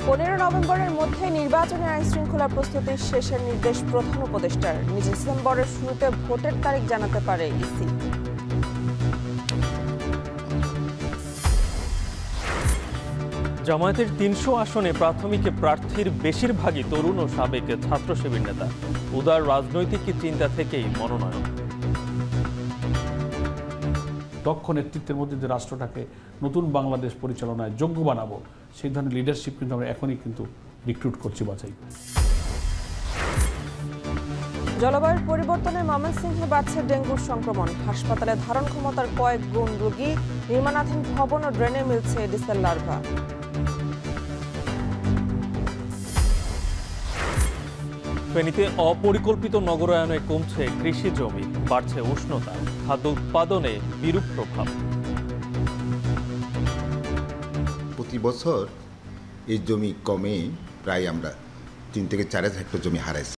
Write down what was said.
15 নভেম্বরের মধ্যে নির্বাচনী আইন শৃঙ্খলা প্রস্তুতি শেষের নির্দেশ প্রধান উপদেষ্টার। ডিসেম্বরের শুরুতে ভোটের তারিখ জানাতে পারে ইসি। জামায়াতের ৩০০ আসনে প্রাথমিকে প্রার্থীর বেশিরভাগই তরুণ ও সাবেক ছাত্র শিবির নেতা। উদার রাজনৈতিক চিন্তা থেকেই মনোনয়ন। দক্ষ নেতৃত্বের মধ্যে যে রাষ্ট্রটাকে নতুন বাংলাদেশ পরিচালনায় যোগ্য বানাবো, সেই ধরনের লিডারশিপ কিন্তু আমরা এখনই কিন্তু রিক্রুট করছি, বাছাই। জলবায়ুর পরিবর্তনে ময়মনসিংহে বাড়ছে ডেঙ্গুর সংক্রমণ। হাসপাতালে ধারণ ক্ষমতার কয়েক গুণ রোগী। নির্মাণাধীন ভবন ও ড্রেনে মিলছে এডিসের লার্ভা। ফেনীতে অপরিকল্পিত নগরায়নে কমছে কৃষি জমি, বাড়ছে উষ্ণতা, খাদ্য উৎপাদনে বিরূপ প্রভাব। প্রতি বছর এই জমি কমে প্রায় আমরা 3 থেকে 4 হেক্টর জমি হারাইছি।